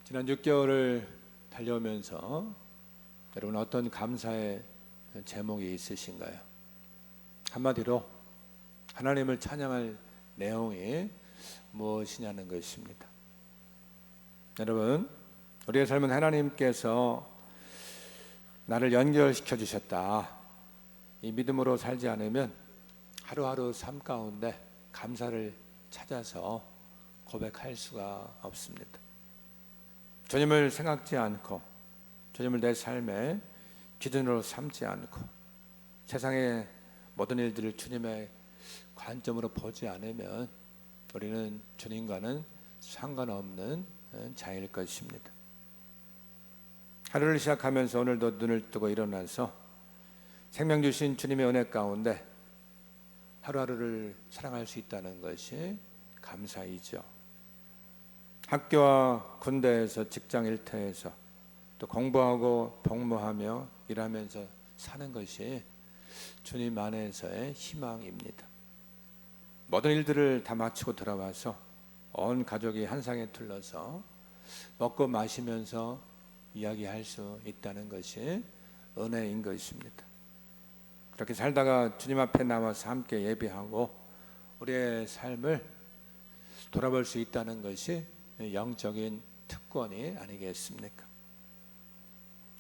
지난 6개월을 달려오면서 여러분 어떤 감사의 제목이 있으신가요? 한마디로 하나님을 찬양할 내용이 무엇이냐는 것입니다. 여러분, 우리의 삶은 하나님께서 나를 연결시켜 주셨다, 이 믿음으로 살지 않으면 하루하루 삶 가운데 감사를 찾아서 고백할 수가 없습니다. 주님을 생각지 않고 주님을 내 삶의 기준으로 삼지 않고 세상의 모든 일들을 주님의 관점으로 보지 않으면 우리는 주님과는 상관없는 자일 것입니다. 하루를 시작하면서 오늘도 눈을 뜨고 일어나서 생명 주신 주님의 은혜 가운데 하루하루를 사랑할 수 있다는 것이 감사이죠. 학교와 군대에서, 직장 일터에서 또 공부하고 복무하며 일하면서 사는 것이 주님 안에서의 희망입니다. 모든 일들을 다 마치고 돌아와서 온 가족이 한 상에 둘러서 먹고 마시면서 이야기할 수 있다는 것이 은혜인 것입니다. 그렇게 살다가 주님 앞에 나와서 함께 예배하고 우리의 삶을 돌아볼 수 있다는 것이 영적인 특권이 아니겠습니까?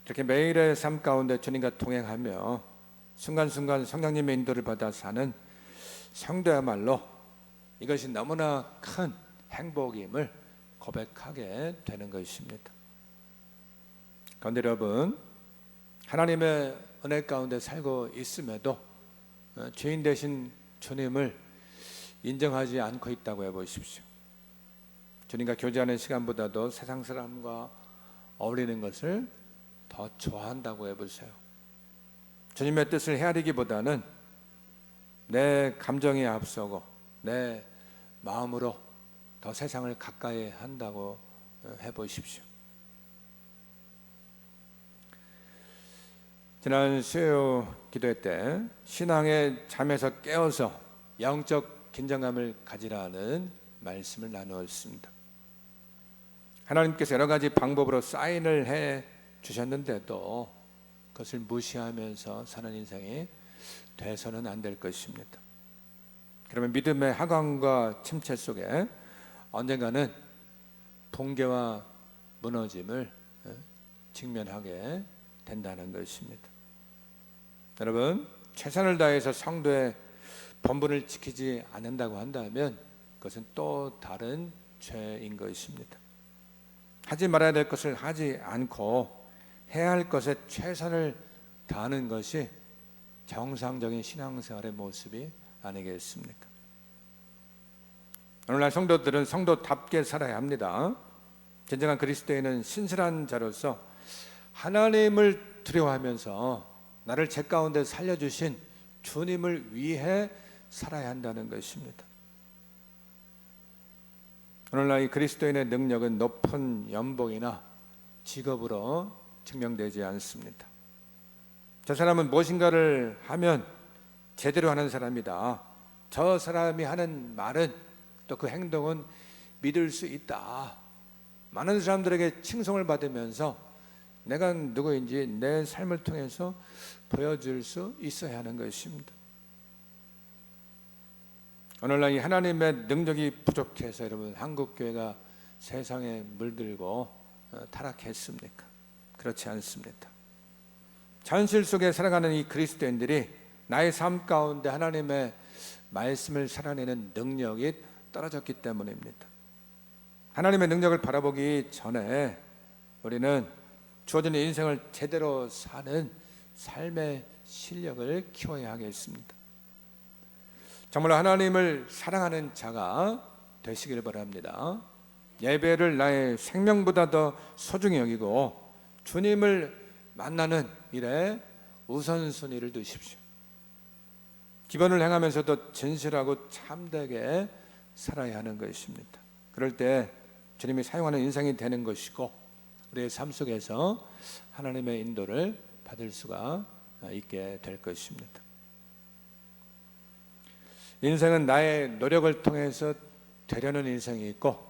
이렇게 매일의 삶 가운데 주님과 동행하며 순간순간 성령님의 인도를 받아 사는 성도야말로 이것이 너무나 큰 행복임을 고백하게 되는 것입니다. 그런데 여러분, 하나님의 은혜 가운데 살고 있음에도 죄인 되신 주님을 인정하지 않고 있다고 해보십시오. 주님과 교제하는 시간보다도 세상 사람과 어울리는 것을 더 좋아한다고 해보세요. 주님의 뜻을 헤아리기보다는 내 감정이 앞서고 내 마음으로 더 세상을 가까이 한다고 해보십시오. 지난 수요 기도회 때 신앙의 잠에서 깨어서 영적 긴장감을 가지라는 말씀을 나누었습니다. 하나님께서 여러 가지 방법으로 사인을 해 주셨는데도 그것을 무시하면서 사는 인생이 돼서는 안 될 것입니다. 그러면 믿음의 하강과 침체 속에 언젠가는 붕괴와 무너짐을 직면하게 된다는 것입니다. 여러분, 최선을 다해서 성도의 본분을 지키지 않는다고 한다면 그것은 또 다른 죄인 것입니다. 하지 말아야 될 것을 하지 않고 해야 할 것에 최선을 다하는 것이 정상적인 신앙생활의 모습이 아니겠습니까? 오늘날 성도들은 성도답게 살아야 합니다. 진정한 그리스도인은 신실한 자로서 하나님을 두려워하면서 나를 죄 가운데 살려주신 주님을 위해 살아야 한다는 것입니다. 오늘날 이 그리스도인의 능력은 높은 연봉이나 직업으로 증명되지 않습니다. 저 사람은 무엇인가를 하면 제대로 하는 사람이다, 저 사람이 하는 말은 또 그 행동은 믿을 수 있다, 많은 사람들에게 칭송을 받으면서 내가 누구인지 내 삶을 통해서 보여줄 수 있어야 하는 것입니다. 오늘날 이 하나님의 능력이 부족해서 여러분 한국교회가 세상에 물들고 타락했습니까? 그렇지 않습니다. 현실 속에 살아가는 이 그리스도인들이 나의 삶 가운데 하나님의 말씀을 살아내는 능력이 떨어졌기 때문입니다. 하나님의 능력을 바라보기 전에 우리는 주어진 인생을 제대로 사는 삶의 실력을 키워야 하겠습니다. 정말 하나님을 사랑하는 자가 되시길 바랍니다. 예배를 나의 생명보다 더 소중히 여기고 주님을 만나는 일에 우선순위를 두십시오. 기본을 행하면서도 진실하고 참되게 살아야 하는 것입니다. 그럴 때 주님이 사용하는 인생이 되는 것이고 우리의 삶 속에서 하나님의 인도를 받을 수가 있게 될 것입니다. 인생은 나의 노력을 통해서 되려는 인생이 있고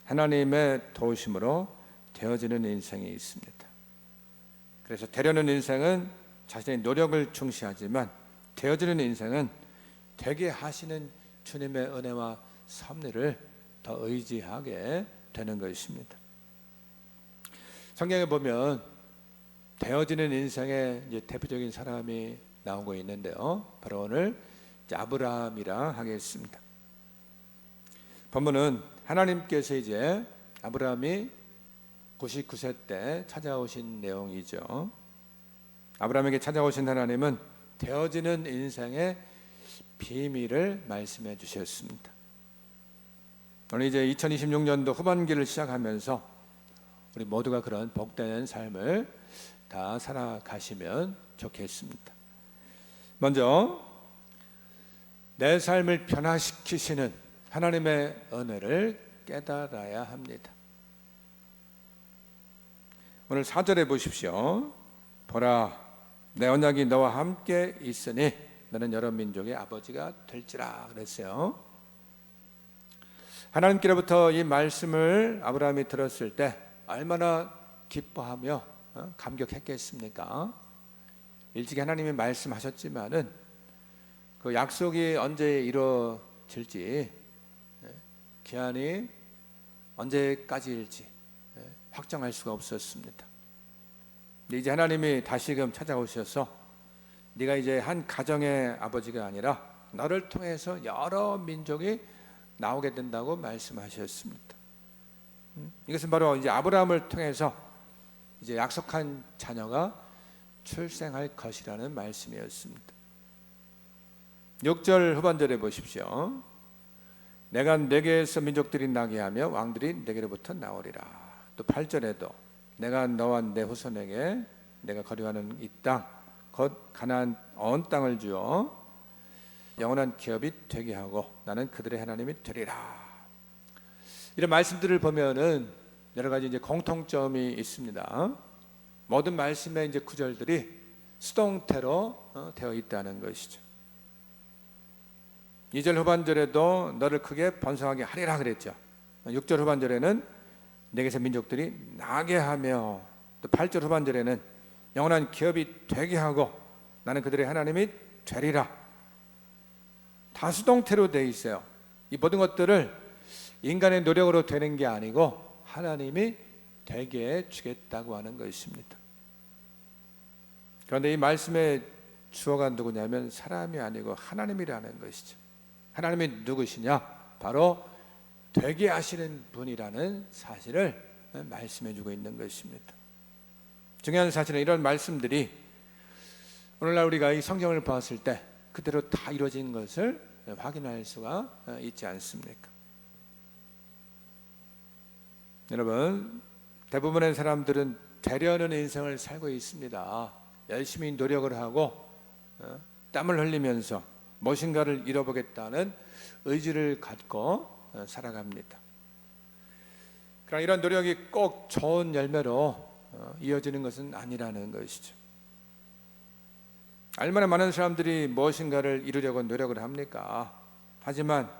하나님의 도우심으로 되어지는 인생이 있습니다. 그래서 되려는 인생은 자신의 노력을 중시하지만 되어지는 인생은 되게 하시는 주님의 은혜와 섭리를 더 의지하게 되는 것입니다. 성경에 보면 되어지는 인생의 이제 대표적인 사람이 나오고 있는데요. 바로 오늘 아브라함이라 하겠습니다. 본문은 하나님께서 이제 아브라함이 99세 때 찾아오신 내용이죠. 아브라함에게 찾아오신 하나님은 되어지는 인생의 비밀을 말씀해 주셨습니다. 오늘 이제 2026년도 후반기를 시작하면서 우리 모두가 그런 복된 삶을 다 살아가시면 좋겠습니다. 먼저 내 삶을 변화시키시는 하나님의 은혜를 깨달아야 합니다. 오늘 4절에 보십시오. 보라, 내 언약이 너와 함께 있으니 너는 여러 민족의 아버지가 될지라 그랬어요. 하나님께로부터 이 말씀을 아브라함이 들었을 때 얼마나 기뻐하며 감격했겠습니까? 일찍이 하나님이 말씀하셨지만은 그 약속이 언제 이루어질지, 기한이 언제까지일지 확정할 수가 없었습니다. 근데 이제 하나님이 다시금 찾아오셔서 네가 이제 한 가정의 아버지가 아니라 너를 통해서 여러 민족이 나오게 된다고 말씀하셨습니다. 이것은 바로 이제 아브라함을 통해서 이제 약속한 자녀가 출생할 것이라는 말씀이었습니다. 6절 후반절에 보십시오. 내가 내게서 민족들이 나게 하며 왕들이 내게로부터 나오리라. 또 8절에도 내가 너와 내 후손에게 내가 거류하는 이 땅 곧 가나안 온 땅을 주어 영원한 기업이 되게 하고 나는 그들의 하나님이 되리라. 이런 말씀들을 보면은 여러 가지 이제 공통점이 있습니다. 모든 말씀의 이제 구절들이 수동태로 되어 있다는 것이죠. 2절 후반절에도 너를 크게 번성하게 하리라 그랬죠. 6절 후반절에는 내게서 민족들이 나게 하며, 또 8절 후반절에는 영원한 기업이 되게 하고 나는 그들의 하나님이 되리라. 다 수동태로 되어 있어요. 이 모든 것들을 인간의 노력으로 되는 게 아니고 하나님이 되게 해주겠다고 하는 것입니다. 그런데 이 말씀의 주어가 누구냐면 사람이 아니고 하나님이라는 것이죠. 하나님이 누구시냐? 바로 되게 하시는 분이라는 사실을 말씀해 주고 있는 것입니다. 중요한 사실은 이런 말씀들이 오늘날 우리가 이 성경을 봤을 때 그대로 다 이루어진 것을 확인할 수가 있지 않습니까? 여러분, 대부분의 사람들은 되려는 인생을 살고 있습니다. 열심히 노력을 하고 땀을 흘리면서 무엇인가를 이뤄보겠다는 의지를 갖고 살아갑니다. 그러나 이런 노력이 꼭 좋은 열매로 이어지는 것은 아니라는 것이죠. 얼마나 많은 사람들이 무엇인가를 이루려고 노력을 합니까? 하지만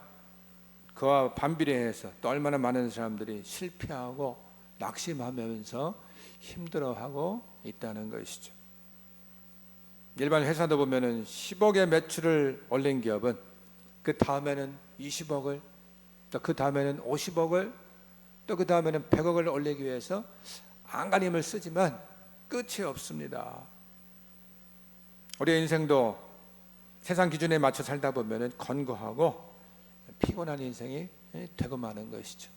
그와 반비례해서 또 얼마나 많은 사람들이 실패하고 낙심하면서 힘들어하고 있다는 것이죠. 일반 회사도 보면은 10억의 매출을 올린 기업은 그 다음에는 20억을, 또 그 다음에는 50억을, 또 그 다음에는 100억을 올리기 위해서 안간힘을 쓰지만 끝이 없습니다. 우리의 인생도 세상 기준에 맞춰 살다 보면은 건고하고 피곤한 인생이 되고 마는 것이죠.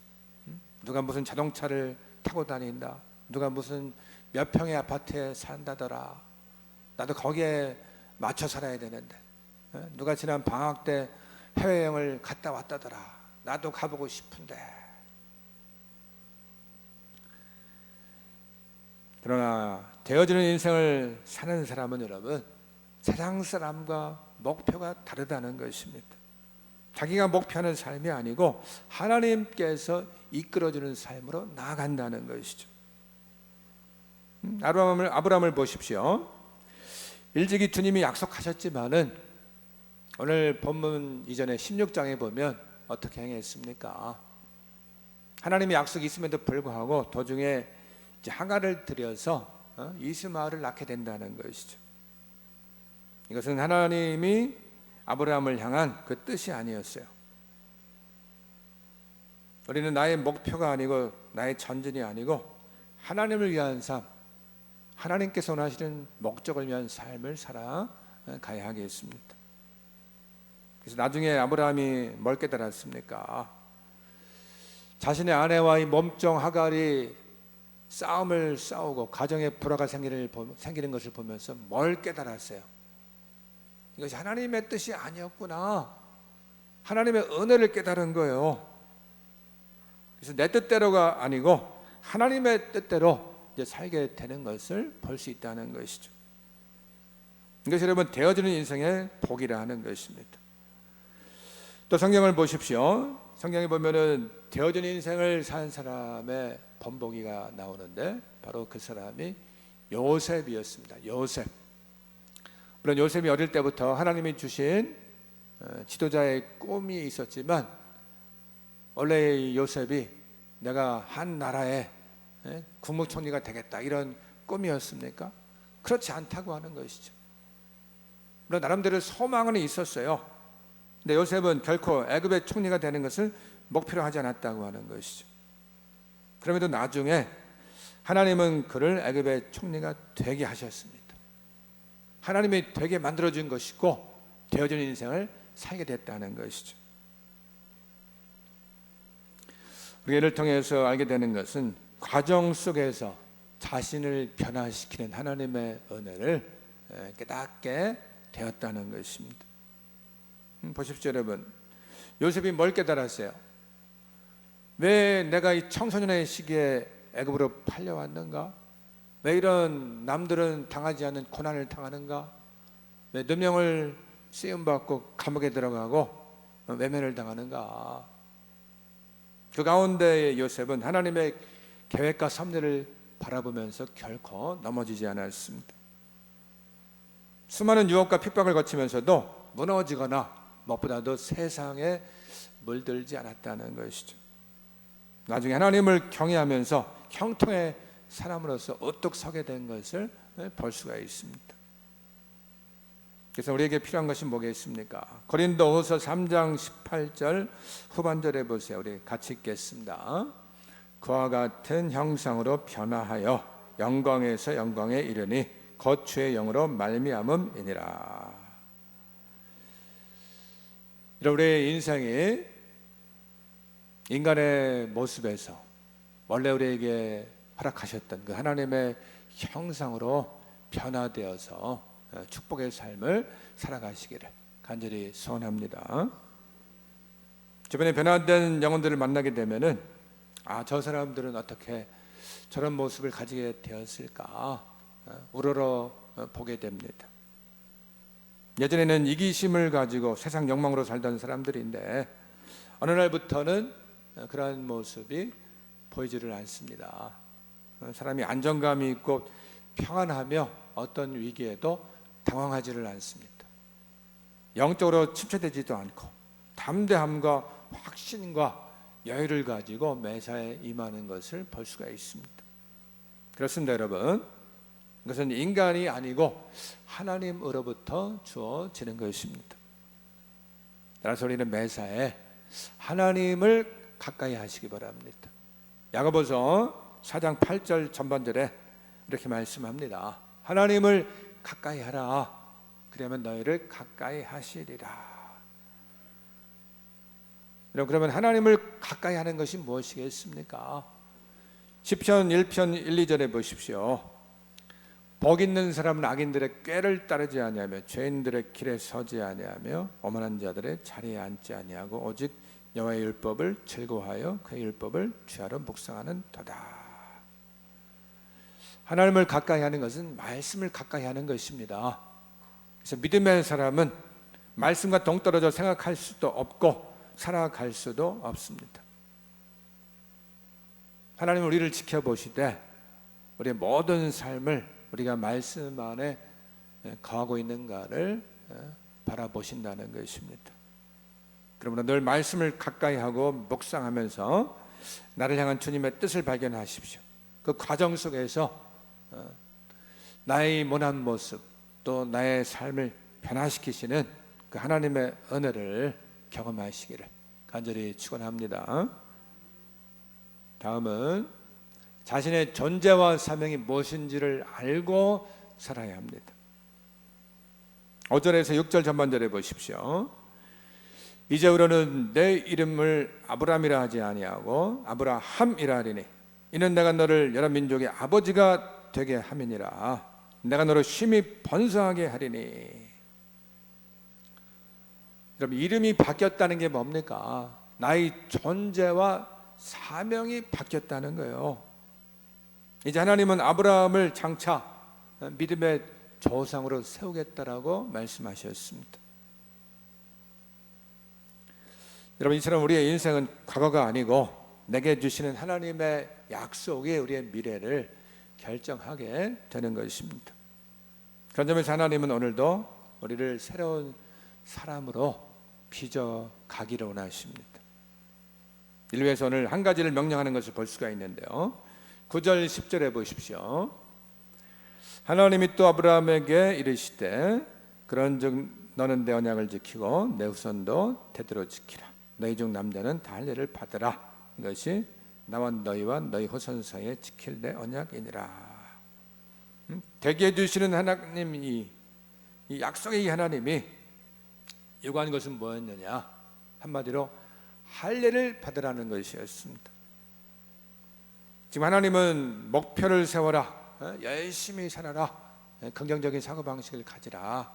누가 무슨 자동차를 타고 다닌다, 누가 무슨 몇 평의 아파트에 산다더라, 나도 거기에 맞춰 살아야 되는데, 누가 지난 방학 때 해외여행을 갔다 왔다더라, 나도 가보고 싶은데. 그러나 되어지는 인생을 사는 사람은 여러분, 세상 사람과 목표가 다르다는 것입니다. 자기가 목표하는 삶이 아니고 하나님께서 이끌어주는 삶으로 나아간다는 것이죠. 아브라함을 보십시오. 일찍이 주님이 약속하셨지만은 오늘 본문 이전에 16장에 보면 어떻게 행했습니까? 하나님의 약속이 있음에도 불구하고 도중에 이제 하가를 들여서 이스마엘을 낳게 된다는 것이죠. 이것은 하나님이 아브라함을 향한 그 뜻이 아니었어요. 우리는 나의 목표가 아니고 나의 전진이 아니고 하나님을 위한 삶, 하나님께서 원하시는 목적을 위한 삶을 살아가야 하겠습니다. 그래서 나중에 아브라함이 뭘 깨달았습니까? 자신의 아내와 이 몸종 하갈이 싸움을 싸우고 가정에 불화가 생기는 것을 보면서 뭘 깨달았어요? 이것이 하나님의 뜻이 아니었구나. 하나님의 은혜를 깨달은 거예요. 그래서 내 뜻대로가 아니고 하나님의 뜻대로 이제 살게 되는 것을 볼 수 있다는 것이죠. 이것이 여러분 되어지는 인생의 복이라 하는 것입니다. 또 성경을 보십시오. 성경에 보면은 되어진 인생을 산 사람의 본보기가 나오는데 바로 그 사람이 요셉이었습니다. 요셉. 물론 요셉이 어릴 때부터 하나님이 주신 지도자의 꿈이 있었지만 원래 요셉이 내가 한 나라의 국무총리가 되겠다 이런 꿈이었습니까? 그렇지 않다고 하는 것이죠. 물론 나름대로 소망은 있었어요. 근데 요셉은 결코 애굽의 총리가 되는 것을 목표로 하지 않았다고 하는 것이죠. 그럼에도 나중에 하나님은 그를 애굽의 총리가 되게 하셨습니다. 하나님이 되게 만들어준 것이고 되어진 인생을 살게 됐다는 것이죠. 우리가 이를 통해서 알게 되는 것은 과정 속에서 자신을 변화시키는 하나님의 은혜를 깨닫게 되었다는 것입니다. 보십시오 여러분, 요셉이 뭘 깨달았어요? 왜 내가 이 청소년의 시기에 애굽으로 팔려왔는가? 왜 이런 남들은 당하지 않는 고난을 당하는가? 왜 누명을 쓰임받고 감옥에 들어가고 외면을 당하는가? 그 가운데 요셉은 하나님의 계획과 섭리를 바라보면서 결코 넘어지지 않았습니다. 수많은 유혹과 핍박을 거치면서도 무너지거나 무엇보다도 세상에 물들지 않았다는 것이죠. 나중에 하나님을 경외하면서 형통의 사람으로서 우뚝 서게 된 것을 볼 수가 있습니다. 그래서 우리에게 필요한 것이 뭐겠습니까? 고린도후서 3장 18절 후반절에 보세요. 우리 같이 읽겠습니다. 그와 같은 형상으로 변화하여 영광에서 영광에 이르니 곧 주의 영으로 말미암음이니라. 우리의 인생이 인간의 모습에서 원래 우리에게 허락하셨던 그 하나님의 형상으로 변화되어서 축복의 삶을 살아가시기를 간절히 소원합니다. 주변에 변화된 영혼들을 만나게 되면은 저 사람들은 어떻게 저런 모습을 가지게 되었을까 우러러 보게 됩니다. 예전에는 이기심을 가지고 세상 욕망으로 살던 사람들인데 어느 날부터는 그러한 모습이 보이지를 않습니다. 사람이 안정감이 있고 평안하며 어떤 위기에도 당황하지를 않습니다. 영적으로 침체되지도 않고 담대함과 확신과 여유를 가지고 매사에 임하는 것을 볼 수가 있습니다. 그렇습니다 여러분. 이것은 인간이 아니고 하나님으로부터 주어지는 것입니다. 따라서 우리는 매사에 하나님을 가까이 하시기 바랍니다. 야고보서 4장 8절 전반절에 이렇게 말씀합니다. 하나님을 가까이 하라. 그러면 너희를 가까이 하시리라. 여러분, 그러면 하나님을 가까이 하는 것이 무엇이겠습니까? 시편 1편 1, 2절에 보십시오. 복 있는 사람은 악인들의 꾀를 따르지 아니하며 죄인들의 길에 서지 아니하며 오만한 자들의 자리에 앉지 아니하고 오직 여호와의 율법을 즐거워하여 그의 율법을 주야로 묵상하는 도다. 하나님을 가까이 하는 것은 말씀을 가까이 하는 것입니다. 그래서 믿음의 사람은 말씀과 동떨어져 생각할 수도 없고 살아갈 수도 없습니다. 하나님은 우리를 지켜보시되 우리의 모든 삶을 우리가 말씀 안에 거하고 있는가를 바라보신다는 것입니다. 그러므로 늘 말씀을 가까이 하고 묵상하면서 나를 향한 주님의 뜻을 발견하십시오. 그 과정 속에서 나의 모난 모습 또 나의 삶을 변화시키시는 그 하나님의 은혜를 경험하시기를 간절히 축원합니다. 다음은 자신의 존재와 사명이 무엇인지를 알고 살아야 합니다. 5절에서 6절 전반절에 보십시오. 이제부로는 내 이름을 아브람이라 하지 아니하고 아브라함이라 하리니 이는 내가 너를 여러 민족의 아버지가 되게 함이니라. 내가 너를 심히 번성하게 하리니. 여러분, 이름이 바뀌었다는 게 뭡니까? 나의 존재와 사명이 바뀌었다는 거예요. 이제 하나님은 아브라함을 장차 믿음의 조상으로 세우겠다라고 말씀하셨습니다. 여러분, 이처럼 우리의 인생은 과거가 아니고 내게 주시는 하나님의 약속이 우리의 미래를 결정하게 되는 것입니다. 그런 점에서 하나님은 오늘도 우리를 새로운 사람으로 빚어가기를 원하십니다. 이를 위해서 오늘 한 가지를 명령하는 것을 볼 수가 있는데요. 9절 10절에 보십시오. 하나님이 또 아브라함에게 이르시되 그런즉 너는 내 언약을 지키고 내 후손도 대대로 지키라. 너희 중 남자는 다 할례를 받으라. 이것이 나와 너희와 너희 후손 사이에 지킬 내 언약이니라. 되게 해주시는 하나님, 이 약속의 이 하나님이 요구한 것은 뭐였느냐? 한마디로 할례를 받으라는 것이었습니다. 지금 하나님은 목표를 세워라, 열심히 살아라, 긍정적인 사고방식을 가지라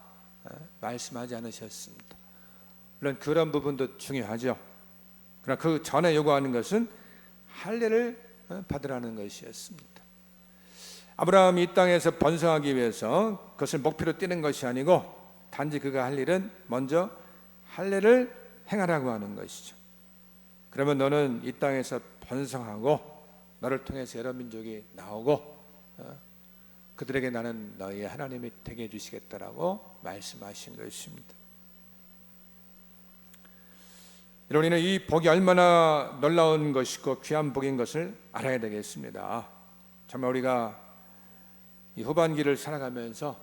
말씀하지 않으셨습니다. 물론 그런 부분도 중요하죠. 그러나 그 전에 요구하는 것은 할례를 받으라는 것이었습니다. 아브라함이 이 땅에서 번성하기 위해서 그것을 목표로 뛰는 것이 아니고 단지 그가 할 일은 먼저 할례를 행하라고 하는 것이죠. 그러면 너는 이 땅에서 번성하고 너를 통해서 여러 민족이 나오고 그들에게 나는 너희의 하나님이 되게 해주시겠다라고 말씀하신 것입니다. 여러분, 이 복이 얼마나 놀라운 것이고 귀한 복인 것을 알아야 되겠습니다. 정말 우리가 이 후반기를 살아가면서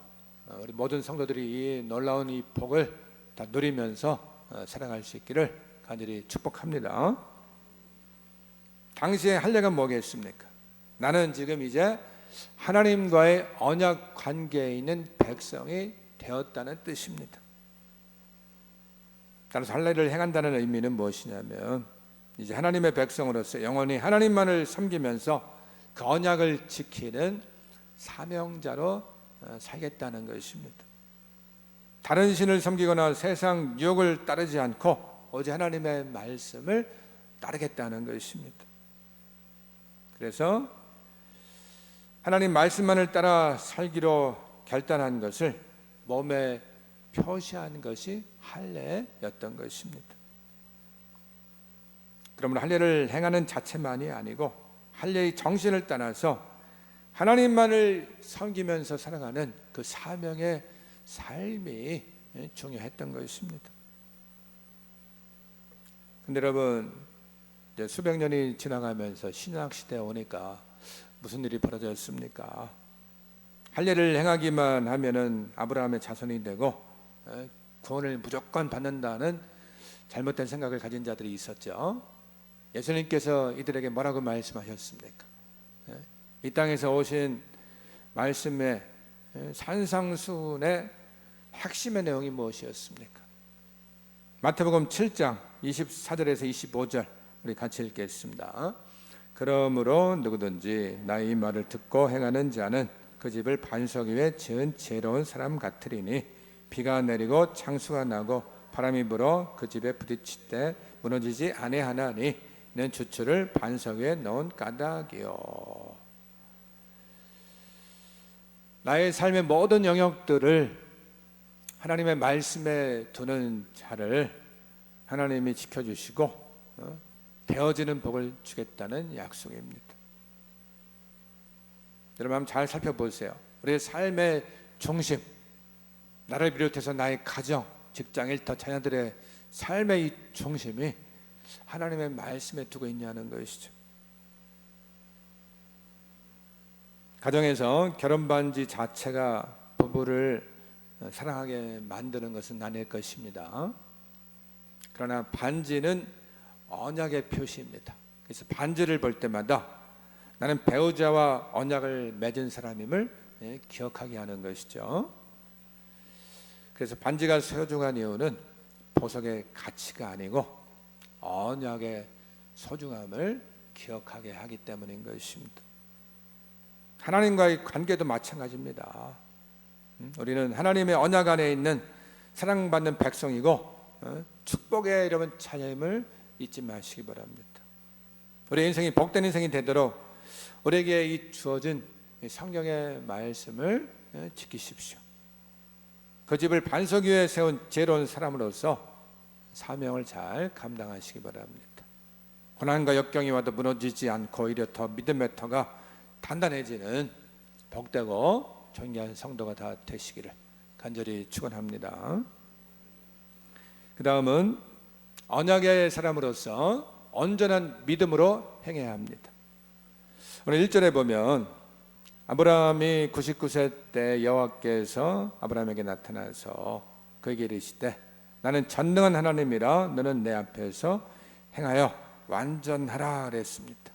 우리 모든 성도들이 이 놀라운 이 복을 다 누리면서 살아갈 수 있기를 간절히 축복합니다. 당시에 할례가 뭐겠습니까? 나는 지금 이제 하나님과의 언약 관계에 있는 백성이 되었다는 뜻입니다. 따라서 할례를 행한다는 의미는 무엇이냐면 이제 하나님의 백성으로서 영원히 하나님만을 섬기면서 그 언약을 지키는 사명자로 살겠다는 것입니다. 다른 신을 섬기거나 세상 유혹을 따르지 않고 오직 하나님의 말씀을 따르겠다는 것입니다. 그래서 하나님 말씀만을 따라 살기로 결단한 것을 몸에 표시한 것이 할례였던 것입니다. 그러므로 할례를 행하는 자체만이 아니고 할례의 정신을 따라서 하나님만을 섬기면서 살아가는 그 사명의 삶이 중요했던 것입니다. 근데 여러분, 이제 수백 년이 지나가면서 신약 시대에 오니까 무슨 일이 벌어졌습니까? 할례를 행하기만 하면은 아브라함의 자손이 되고 구원을 무조건 받는다는 잘못된 생각을 가진 자들이 있었죠. 예수님께서 이들에게 뭐라고 말씀하셨습니까? 이 땅에서 오신 말씀의 산상수훈의 핵심의 내용이 무엇이었습니까? 마태복음 7장 24절에서 25절 우리 같이 읽겠습니다. 그러므로 누구든지 나의 말을 듣고 행하는 자는 그 집을 반석 위에 지은 지혜로운 사람 같으리니 비가 내리고 창수가 나고 바람이 불어 그 집에 부딪힐 때 무너지지 아니하나니 이는 주추를 반석 위에 넣은 까닭이요. 나의 삶의 모든 영역들을 하나님의 말씀에 두는 자를 하나님이 지켜주시고 되어지는 복을 주겠다는 약속입니다. 여러분 한번 잘 살펴보세요. 우리의 삶의 중심, 나를 비롯해서 나의 가정, 직장, 일터, 자녀들의 삶의 이 중심이 하나님의 말씀에 두고 있냐는 것이죠. 가정에서 결혼 반지 자체가 부부를 사랑하게 만드는 것은 아닐 것입니다. 그러나 반지는 언약의 표시입니다. 그래서 반지를 볼 때마다 나는 배우자와 언약을 맺은 사람임을 기억하게 하는 것이죠. 그래서 반지가 소중한 이유는 보석의 가치가 아니고 언약의 소중함을 기억하게 하기 때문인 것입니다. 하나님과의 관계도 마찬가지입니다. 우리는 하나님의 언약 안에 있는 사랑받는 백성이고 축복의 여러분 자녀임을 잊지 마시기 바랍니다. 우리 인생이 복된 인생이 되도록 우리에게 이 주어진 성경의 말씀을 지키십시오. 그 집을 반석 위에 세운 지혜로운 사람으로서 사명을 잘 감당하시기 바랍니다. 고난과 역경이 와도 무너지지 않고 오히려 더 믿음의 터가 단단해지는 복되고 존귀한 성도가 다 되시기를 간절히 축원합니다. 그 다음은 언약의 사람으로서 온전한 믿음으로 행해야 합니다. 오늘 1절에 보면 아브라함이 99세 때 여호와께서 아브라함에게 나타나서 그에게 이르시되 나는 전능한 하나님이라 너는 내 앞에서 행하여 완전하라 그랬습니다.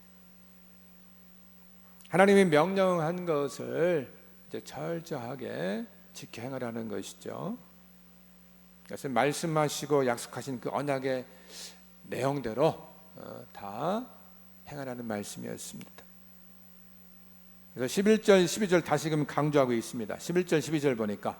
하나님이 명령한 것을 이제 철저하게 지켜 행하라는 것이죠. 그래서 말씀하시고 약속하신 그 언약의 내용대로 다 행하라는 말씀이었습니다. 그래서 11절, 12절 다시금 강조하고 있습니다. 11절, 12절 보니까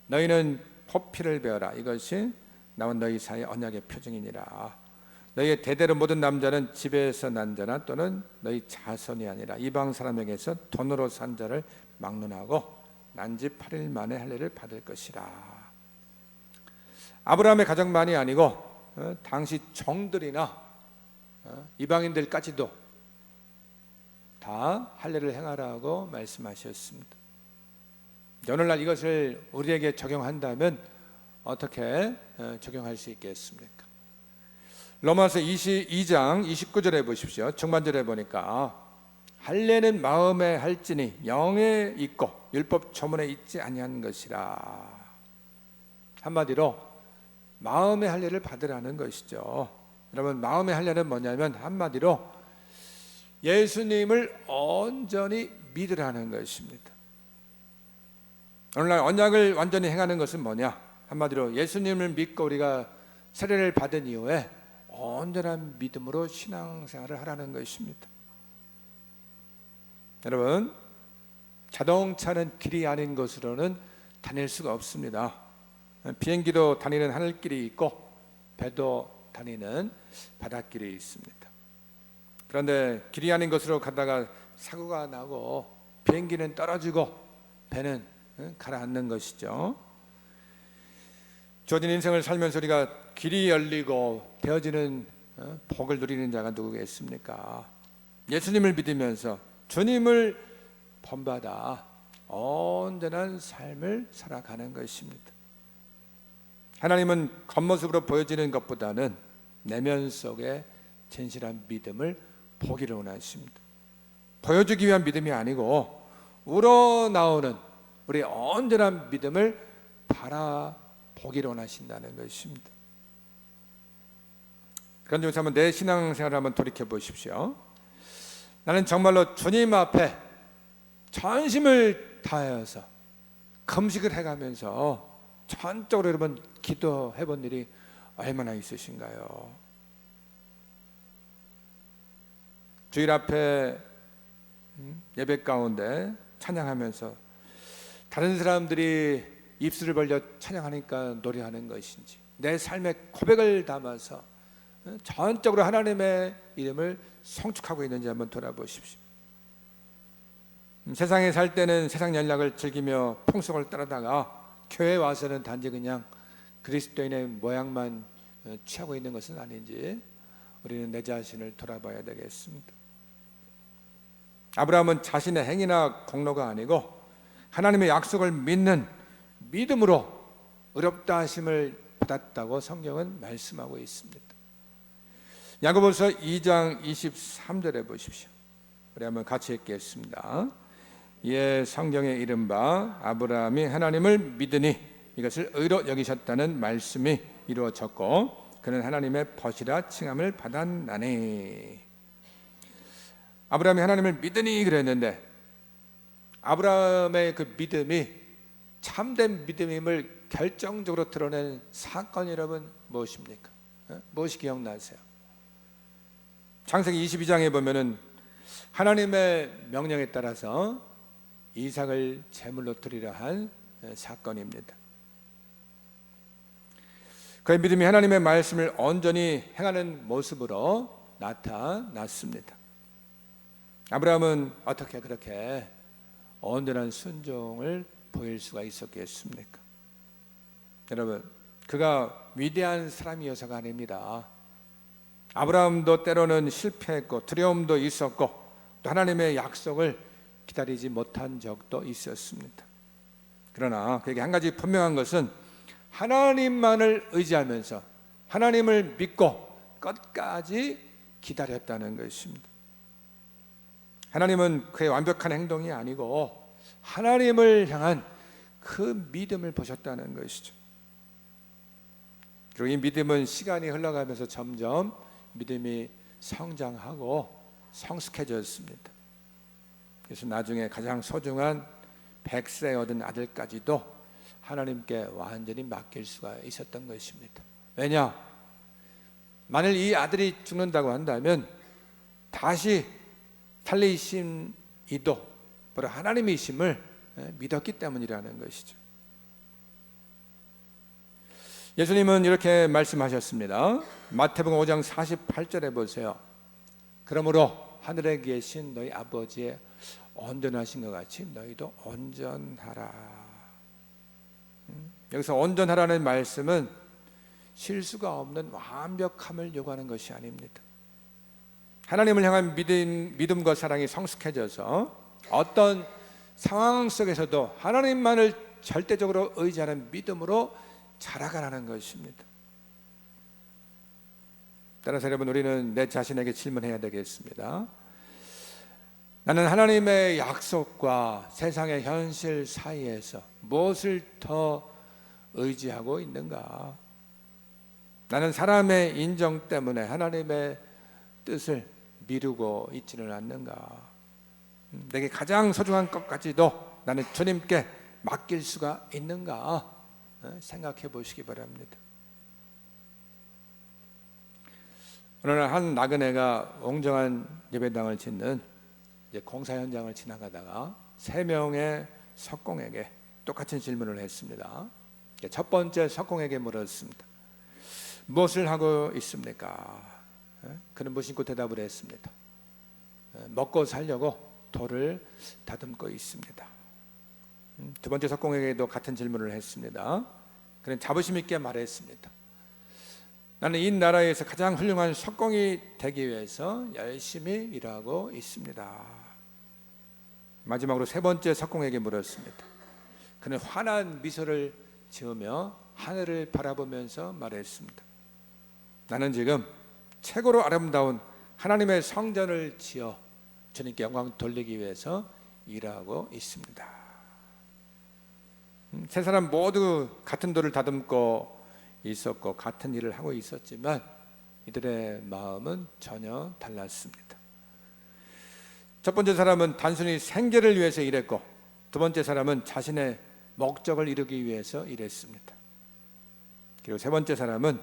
너희는 포피를 베어라. 이것이 나와 너희 사이의 언약의 표징이니라. 너희의 대대로 모든 남자는 집에서 난 자나 또는 너희 자손이 아니라 이방 사람에게서 돈으로 산 자를 막론하고 난지 8일 만에 할례를 받을 것이라. 아브라함의 가정만이 아니고 당시 종들이나 이방인들까지도 다 할례를 행하라고 말씀하셨습니다. 오늘날 이것을 우리에게 적용한다면 어떻게 적용할 수 있겠습니까? 로마서 22장 29절에 보십시오. 중반절에 보니까 할례는 마음에 할지니 영에 있고 율법 조문에 있지 아니한 것이라. 한마디로 마음의 할례를 받으라는 것이죠. 여러분, 마음의 할례는 뭐냐면 한마디로 예수님을 온전히 믿으라는 것입니다. 오늘날 언약을 완전히 행하는 것은 뭐냐? 한마디로 예수님을 믿고 우리가 세례를 받은 이후에 온전한 믿음으로 신앙생활을 하라는 것입니다. 여러분, 자동차는 길이 아닌 곳으로는 다닐 수가 없습니다. 비행기도 다니는 하늘길이 있고 배도 다니는 바닷길이 있습니다. 그런데 길이 아닌 곳으로 가다가 사고가 나고 비행기는 떨어지고 배는 가라앉는 것이죠. 주어진 인생을 살면서 우리가 길이 열리고 되어지는 복을 누리는 자가 누구겠습니까? 예수님을 믿으면서 주님을 본받아 온전한 삶을 살아가는 것입니다. 하나님은 겉모습으로 보여지는 것보다는 내면 속에 진실한 믿음을 보기를 원하십니다. 보여주기 위한 믿음이 아니고 우러나오는 우리 온전한 믿음을 바라보기를 원하신다는 것입니다. 그런 점에서 한번 내 신앙생활을 한번 돌이켜 보십시오. 나는 정말로 주님 앞에 전심을 다하여서 금식을 해가면서 전적으로 여러분 기도해 본 일이 얼마나 있으신가요? 주일 앞에 예배 가운데 찬양하면서 다른 사람들이 입술을 벌려 찬양하니까 노래하는 것인지 내 삶의 고백을 담아서 전적으로 하나님의 이름을 송축하고 있는지 한번 돌아보십시오. 세상에 살 때는 세상 연락을 즐기며 풍속을 따르다가 교회에 와서는 단지 그냥 그리스도인의 모양만 취하고 있는 것은 아닌지 우리는 내 자신을 돌아봐야 되겠습니다. 아브라함은 자신의 행위나 공로가 아니고 하나님의 약속을 믿는 믿음으로 의롭다 하심을 받았다고 성경은 말씀하고 있습니다. 야고보서 2장 23절에 보십시오. 우리 한번 같이 읽겠습니다. 이에 성경에 이른 바 아브라함이 하나님을 믿으니 이것을 의로 여기셨다는 말씀이 이루어졌고 그는 하나님의 벗이라 칭함을 받았나니. 아브라함이 하나님을 믿으니 그랬는데 아브라함의 그 믿음이 참된 믿음임을 결정적으로 드러낸 사건이 여러분 무엇입니까? 무엇이 기억나세요? 창세기 22장에 보면은 하나님의 명령에 따라서 이삭을 제물로 드리려 한 사건입니다. 그의 믿음이 하나님의 말씀을 온전히 행하는 모습으로 나타났습니다. 아브라함은 어떻게 그렇게 온전한 순종을 보일 수가 있었겠습니까? 여러분, 그가 위대한 사람이어서가 아닙니다. 아브라함도 때로는 실패했고 두려움도 있었고 또 하나님의 약속을 기다리지 못한 적도 있었습니다. 그러나 그에게 한 가지 분명한 것은 하나님만을 의지하면서 하나님을 믿고 끝까지 기다렸다는 것입니다. 하나님은 그의 완벽한 행동이 아니고 하나님을 향한 그 믿음을 보셨다는 것이죠. 그리고 이 믿음은 시간이 흘러가면서 점점 믿음이 성장하고 성숙해졌습니다. 그래서 나중에 가장 소중한 100세 얻은 아들까지도 하나님께 완전히 맡길 수가 있었던 것입니다. 왜냐? 만일 이 아들이 죽는다고 한다면 다시 살리신 이도 바로 하나님이심을 믿었기 때문이라는 것이죠. 예수님은 이렇게 말씀하셨습니다. 마태복음 5장 48절에 보세요. 그러므로 하늘에 계신 너희 아버지의 온전하신 것 같이 너희도 온전하라. 여기서 온전하라는 말씀은 실수가 없는 완벽함을 요구하는 것이 아닙니다. 하나님을 향한 믿음과 사랑이 성숙해져서 어떤 상황 속에서도 하나님만을 절대적으로 의지하는 믿음으로 자라가라는 것입니다. 따라서 여러분, 우리는 내 자신에게 질문해야 되겠습니다. 나는 하나님의 약속과 세상의 현실 사이에서 무엇을 더 의지하고 있는가? 나는 사람의 인정 때문에 하나님의 뜻을 미루고 있지는 않는가? 내게 가장 소중한 것까지도 나는 주님께 맡길 수가 있는가? 생각해 보시기 바랍니다. 어느 날 한 나그네가 웅장한 예배당을 짓는 공사 현장을 지나가다가 3명의 석공에게 똑같은 질문을 했습니다. 첫 번째 석공에게 물었습니다. 무엇을 하고 있습니까? 그는 무심코 대답을 했습니다. 먹고 살려고 돌을 다듬고 있습니다. 두 번째 석공에게도 같은 질문을 했습니다. 그는 자부심 있게 말했습니다. 나는 이 나라에서 가장 훌륭한 석공이 되기 위해서 열심히 일하고 있습니다. 마지막으로 세 번째 석공에게 물었습니다. 그는 환한 미소를 지으며 하늘을 바라보면서 말했습니다. 나는 지금 최고로 아름다운 하나님의 성전을 지어 주님께 영광 돌리기 위해서 일하고 있습니다. 세 사람 모두 같은 돌을 다듬고 있었고 같은 일을 하고 있었지만 이들의 마음은 전혀 달랐습니다. 첫 번째 사람은 단순히 생계를 위해서 일했고 두 번째 사람은 자신의 목적을 이루기 위해서 일했습니다. 그리고 세 번째 사람은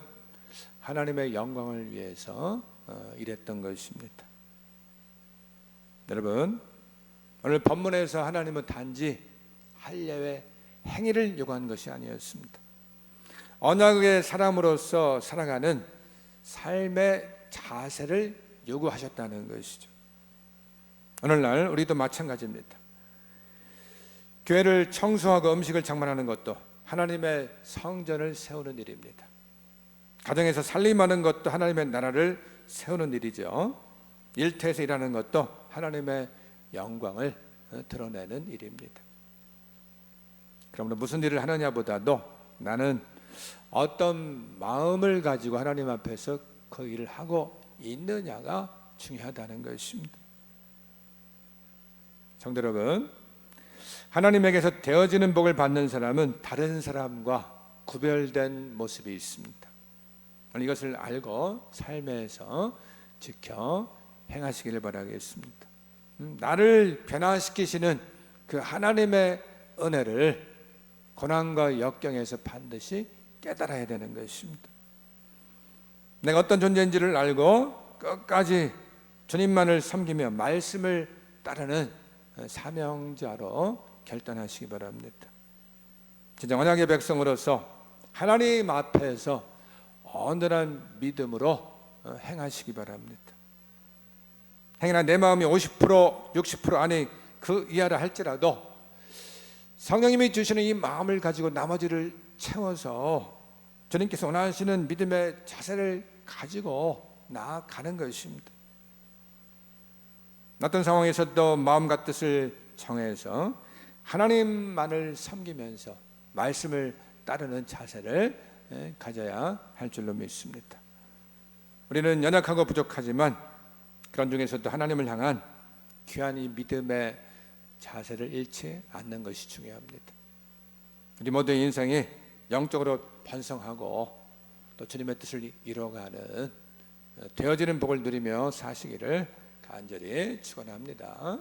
하나님의 영광을 위해서 일했던 것입니다. 여러분, 오늘 본문에서 하나님은 단지 할례의 행위를 요구한 것이 아니었습니다. 언약의 사람으로서 살아가는 삶의 자세를 요구하셨다는 것이죠. 오늘날 우리도 마찬가지입니다. 교회를 청소하고 음식을 장만하는 것도 하나님의 성전을 세우는 일입니다. 가정에서 살림하는 것도 하나님의 나라를 세우는 일이죠. 일터에서 일하는 것도 하나님의 영광을 드러내는 일입니다. 그러므로 무슨 일을 하느냐보다도 나는 어떤 마음을 가지고 하나님 앞에서 그 일을 하고 있느냐가 중요하다는 것입니다. 성도 여러분, 하나님에게서 되어지는 복을 받는 사람은 다른 사람과 구별된 모습이 있습니다. 이것을 알고 삶에서 지켜 행하시기를 바라겠습니다. 나를 변화시키시는 그 하나님의 은혜를 고난과 역경에서 반드시 깨달아야 되는 것입니다. 내가 어떤 존재인지를 알고 끝까지 주님만을 섬기며 말씀을 따르는 사명자로 결단하시기 바랍니다. 진정 언약의 백성으로서 하나님 앞에서 온전한 믿음으로 행하시기 바랍니다. 행여나 내 마음이 50% 60% 아니 그 이하라 할지라도 성령님이 주시는 이 마음을 가지고 나머지를 채워서 주님께서 원하시는 믿음의 자세를 가지고 나아가는 것입니다. 어떤 상황에서도 마음과 뜻을 정해서 하나님만을 섬기면서 말씀을 따르는 자세를 가져야 할 줄로 믿습니다. 우리는 연약하고 부족하지만 그런 중에서도 하나님을 향한 귀한 이 믿음의 자세를 잃지 않는 것이 중요합니다. 우리 모두의 인생이 영적으로 번성하고 또 주님의 뜻을 이루어가는 되어지는 복을 누리며 사시기를 간절히 축원합니다.